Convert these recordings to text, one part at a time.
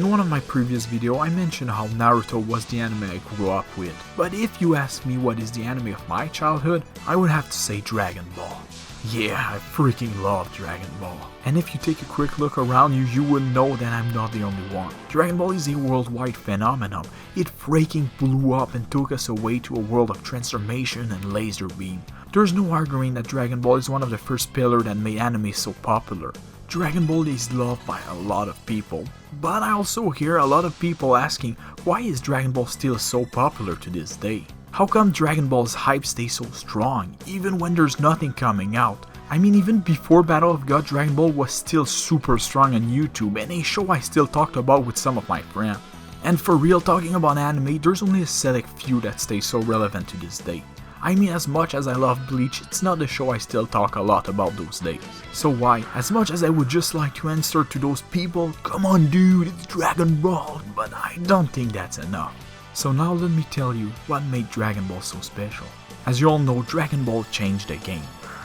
In one of my previous videos, I mentioned how Naruto was the anime I grew up with, but if you ask me what is the anime of my childhood, I would have to say Dragon Ball. Yeah, I freaking love Dragon Ball. And if you take a quick look around you, you will know that I'm not the only one. Dragon Ball is a worldwide phenomenon. It freaking blew up and took us away to a world of transformation and laser beam. There's no arguing that Dragon Ball is one of the first pillars that made anime so popular. Dragon Ball is loved by a lot of people, but I also hear a lot of people asking, why is Dragon Ball still so popular to this day? How come Dragon Ball's hype stays so strong, even when there's nothing coming out? I mean, even before Battle of God, Dragon Ball was still super strong on YouTube, and a show I still talked about with some of my friends. And for real, talking about anime, there's only a select few that stay so relevant to this day. I mean, as much as I love Bleach, it's not the show I still talk a lot about those days. So why? As much as I would just like to answer to those people, come on dude, it's Dragon Ball, but I don't think that's enough. So now let me tell you what made Dragon Ball so special. As you all know, Dragon Ball changed the game.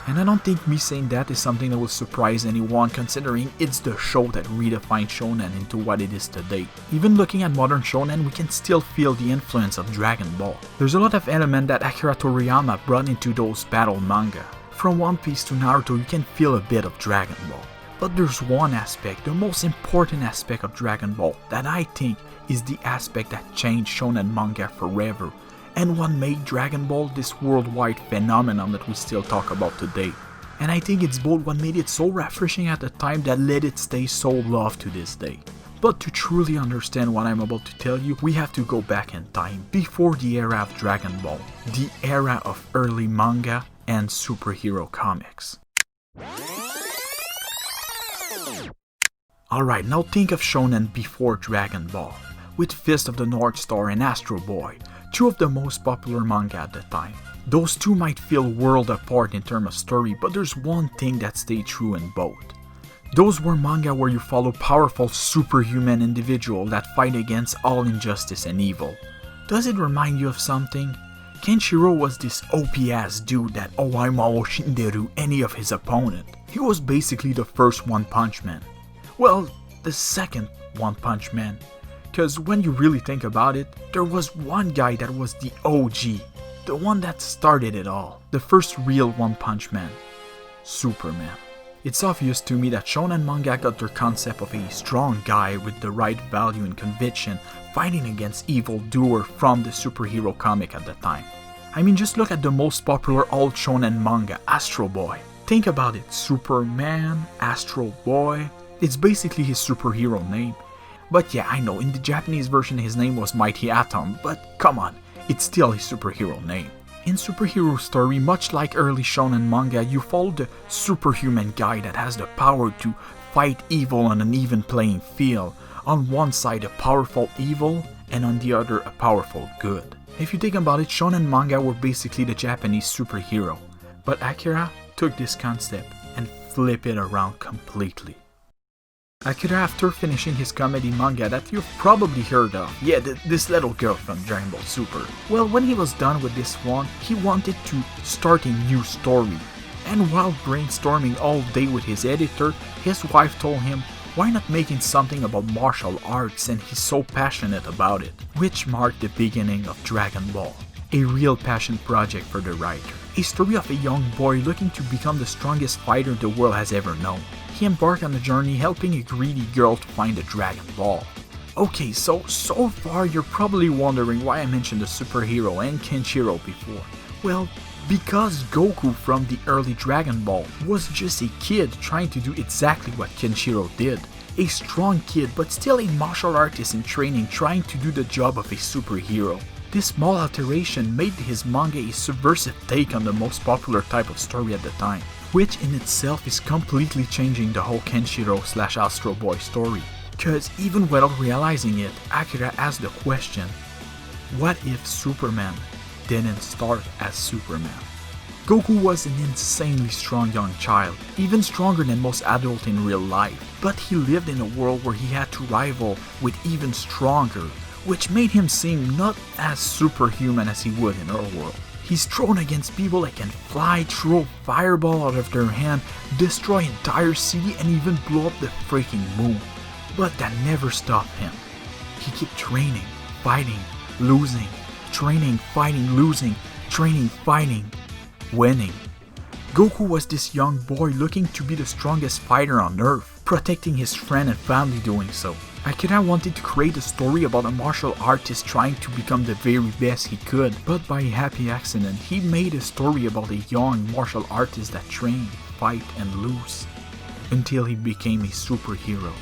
And I don't think me saying that is something that will surprise anyone, considering it's the show that redefined shonen into what it is today. Even looking at modern shonen, we can still feel the influence of Dragon Ball. There's a lot of elements that Akira Toriyama brought into those battle manga. From One Piece to Naruto, you can feel a bit of Dragon Ball. But there's one aspect, the most important aspect of Dragon Ball, that I think is the aspect that changed shonen manga forever, and what made Dragon Ball this worldwide phenomenon that we still talk about today. And I think it's both what made it so refreshing at the time that let it stay so loved to this day. But to truly understand what I'm about to tell you, we have to go back in time, before the era of Dragon Ball, the era of early manga and superhero comics. Alright, now think of shonen before Dragon Ball, with Fist of the North Star and Astro Boy, two of the most popular manga at the time. Those two might feel world apart in terms of story, but there's one thing that stayed true in both. Those were manga where you follow powerful superhuman individuals that fight against all injustice and evil. Does it remind you of something? Kenshiro was this OP ass dude that Owaimao Shinderu any of his opponent. He was basically the first One Punch Man. Well, the second One Punch Man. Cause when you really think about it, there was one guy that was the OG, the one that started it all, the first real One Punch Man, Superman. It's obvious to me that shonen manga got their concept of a strong guy with the right value and conviction fighting against evil doer from the superhero comic at the time. I mean, just look at the most popular old shonen manga, Astro Boy. Think about it, Superman, Astro Boy, it's basically his superhero name. But yeah, I know, in the Japanese version his name was Mighty Atom, but come on, it's still his superhero name. In superhero story, much like early shonen manga, you follow the superhuman guy that has the power to fight evil on an even playing field. On one side a powerful evil, and on the other a powerful good. If you think about it, shonen manga were basically the Japanese superhero. But Akira took this concept and flipped it around completely. Akira, after finishing his comedy manga that you've probably heard of, yeah, this little girl from Dragon Ball Super. Well, when he was done with this one, he wanted to start a new story. And while brainstorming all day with his editor, his wife told him, why not making something about martial arts, and he's so passionate about it. Which marked the beginning of Dragon Ball. A real passion project for the writer. A story of a young boy looking to become the strongest fighter the world has ever known. He embarked on a journey helping a greedy girl to find the Dragon Ball. Okay, so far you're probably wondering why I mentioned the superhero and Kenshiro before. Well, because Goku from the early Dragon Ball was just a kid trying to do exactly what Kenshiro did. A strong kid but still a martial artist in training trying to do the job of a superhero. This small alteration made his manga a subversive take on the most popular type of story at the time, which in itself is completely changing the whole Kenshiro/Astro Boy story. Cause even without realizing it, Akira asked the question, what if Superman didn't start as Superman? Goku was an insanely strong young child, even stronger than most adults in real life, but he lived in a world where he had to rival with even stronger, which made him seem not as superhuman as he would in our world. He's thrown against people that can fly, throw fireball out of their hand, destroy entire city, and even blow up the freaking moon. but that never stopped him. He kept training, fighting, losing, training, fighting, losing, training, fighting, winning. Goku was this young boy looking to be the strongest fighter on Earth, protecting his friend and family doing so. Akira wanted to create a story about a martial artist trying to become the very best he could, but by a happy accident, he made a story about a young martial artist that trained, fight and lose, until he became a superhero.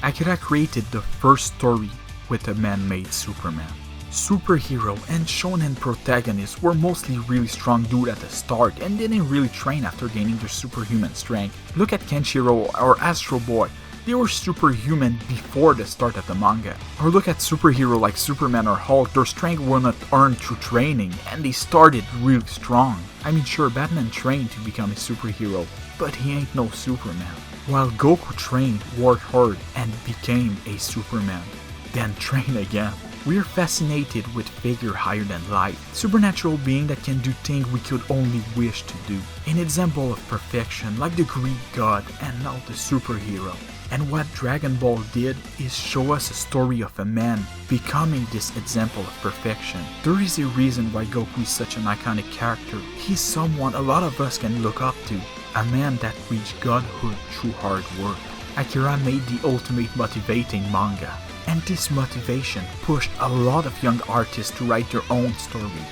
Akira created the first story with a man-made Superman. Superhero and shonen protagonists were mostly really strong dudes at the start and didn't really train after gaining their superhuman strength. Look at Kenshiro or Astro Boy, they were superhuman before the start of the manga. Or look at superhero like Superman or Hulk, their strength were not earned through training and they started really strong. I mean sure, Batman trained to become a superhero, but he ain't no Superman. While Goku trained, worked hard and became a Superman, then trained again. We're fascinated with figure higher than life, supernatural being that can do things we could only wish to do. An example of perfection like the Greek god and now the superhero. And what Dragon Ball did is show us a story of a man becoming this example of perfection. There is a reason why Goku is such an iconic character. He's someone a lot of us can look up to, a man that reached godhood through hard work. Akira made the ultimate motivating manga. And this motivation pushed a lot of young artists to write their own story.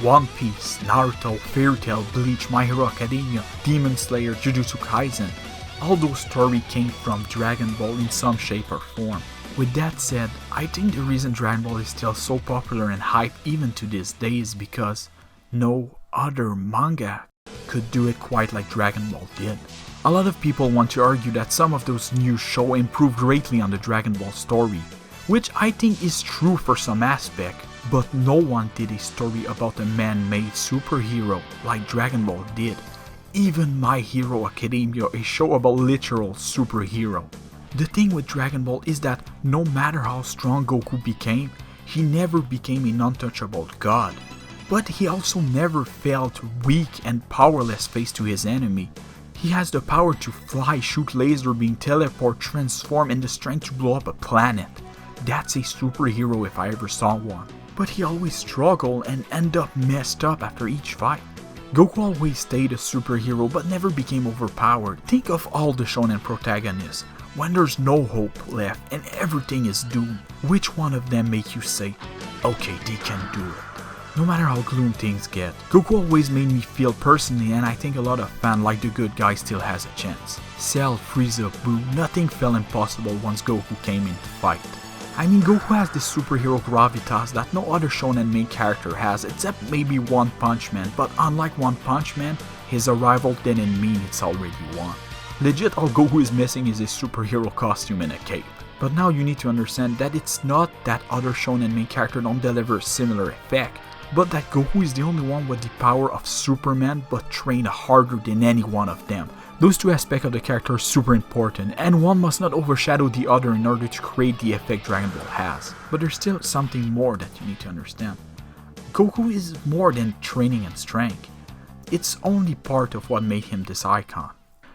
One Piece, Naruto, Fairy Tail, Bleach, My Hero Academia, Demon Slayer, Jujutsu Kaisen. All those stories came from Dragon Ball in some shape or form. With that said, I think the reason Dragon Ball is still so popular and hyped even to this day is because no other manga could do it quite like Dragon Ball did. A lot of people want to argue that some of those new shows improved greatly on the Dragon Ball story, which I think is true for some aspect, but no one did a story about a man-made superhero like Dragon Ball did. Even My Hero Academia, a show about literal superhero. The thing with Dragon Ball is that no matter how strong Goku became, he never became an untouchable god. But he also never felt weak and powerless faced to his enemy. He has the power to fly, shoot laser beam, teleport, transform, and the strength to blow up a planet. That's a superhero if I ever saw one. But he always struggled and end up messed up after each fight. Goku always stayed a superhero but never became overpowered. Think of all the shonen protagonists. When there's no hope left and everything is doomed, which one of them make you say, okay, they can do it? No matter how gloom things get, Goku always made me feel personally, and I think a lot of fans like the good guy still has a chance. Cell, Frieza, Boo, nothing felt impossible once Goku came in to fight. I mean, Goku has this superhero gravitas that no other shonen main character has except maybe One Punch Man, but unlike One Punch Man, his arrival didn't mean it's already won. Legit, all Goku is missing is a superhero costume and a cape. But now you need to understand that it's not that other shonen main character don't deliver a similar effect, but that Goku is the only one with the power of Superman but trained harder than any one of them. Those two aspects of the character are super important, and one must not overshadow the other in order to create the effect Dragon Ball has. But there's still something more that you need to understand. Goku is more than training and strength. It's only part of what made him this icon.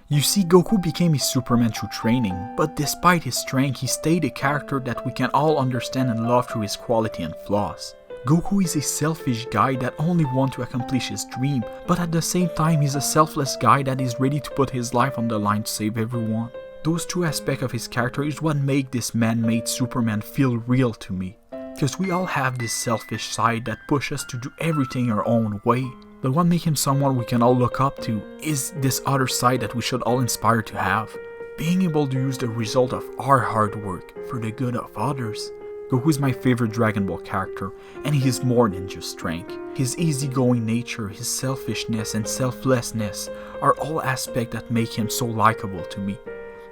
You see, Goku became a Superman through training, but despite his strength, he stayed a character that we can all understand and love through his quality and flaws. Goku is a selfish guy that only wants to accomplish his dream, but at the same time he's a selfless guy that is ready to put his life on the line to save everyone. Those two aspects of his character is what make this man-made Superman feel real to me. Because we all have this selfish side that pushes us to do everything our own way. But what makes him someone we can all look up to is this other side that we should all aspire to have. Being able to use the result of our hard work for the good of others. Goku is my favorite Dragon Ball character, and he is more than just strength. His easygoing nature, his selfishness and selflessness are all aspects that make him so likable to me.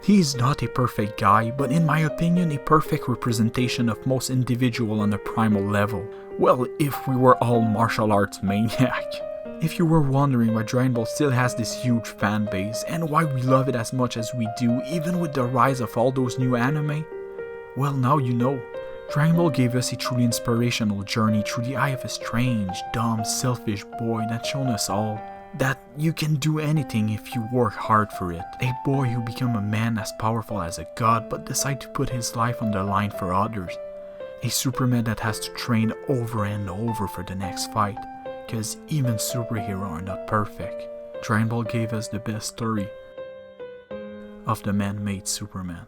He is not a perfect guy, but in my opinion a perfect representation of most individuals on a primal level. Well, if we were all martial arts maniac. If you were wondering why Dragon Ball still has this huge fan base, and why we love it as much as we do even with the rise of all those new anime, well now you know. Dragon Ball gave us a truly inspirational journey through the eye of a strange, dumb, selfish boy that shown us all that you can do anything if you work hard for it. A boy who becomes a man as powerful as a god but decides to put his life on the line for others. A Superman that has to train over and over for the next fight, cause even superheroes are not perfect. Dragon Ball gave us the best story of the man-made Superman.